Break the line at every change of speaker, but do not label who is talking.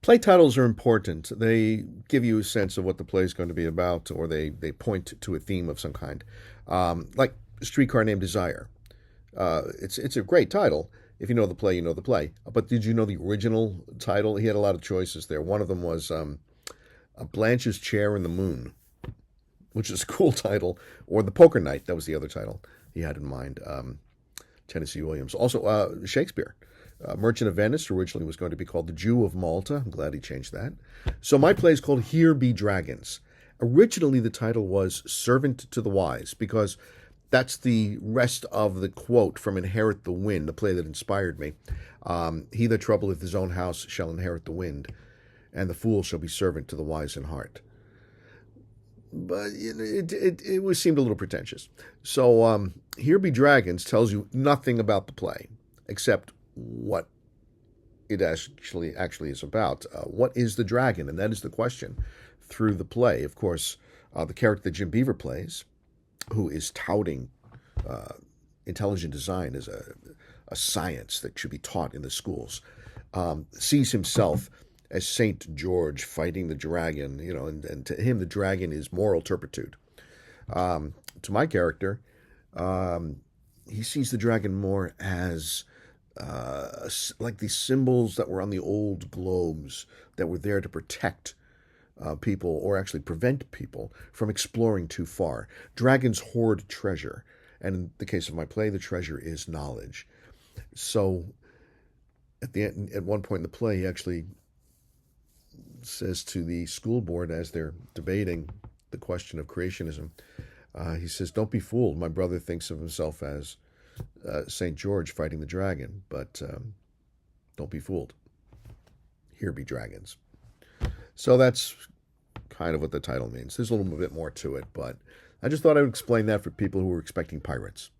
Play titles are important. They give you a sense of what the play is going to be about, or they point to a theme of some kind. Like Streetcar Named Desire. It's a great title. If you know the play, you know the play. But did you know the original title? He had a lot of choices there. One of them was Blanche's Chair in the Moon, which is a cool title, or The Poker Night. That was the other title he had in mind. Tennessee Williams. Also, Shakespeare. Merchant of Venice originally was going to be called The Jew of Malta. I'm glad he changed that. So my play is called Here Be Dragons. Originally, the title was Servant to the Wise, because that's the rest of the quote from Inherit the Wind, the play that inspired me. He that troubleth his own house shall inherit the wind, and the fool shall be servant to the wise in heart. But it was seemed a little pretentious. So Here Be Dragons tells you nothing about the play, except what it actually is about. What is the dragon? And that is the question through the play. Of course, the character that Jim Beaver plays, who is touting intelligent design as a science that should be taught in the schools, sees himself as Saint George fighting the dragon, and to him the dragon is moral turpitude. To my character, he sees the dragon more as like these symbols that were on the old globes that were there to protect people, or actually prevent people from exploring too far. Dragons hoard treasure, and in the case of my play, the treasure is knowledge. So at the end, at one point in the play, he actually says to the school board as they're debating the question of creationism, he says, "Don't be fooled. My brother thinks of himself as St. George fighting the dragon, but don't be fooled. Here be dragons." So that's kind of what the title means. There's a little bit more to it, but I just thought I would explain that for people who were expecting pirates.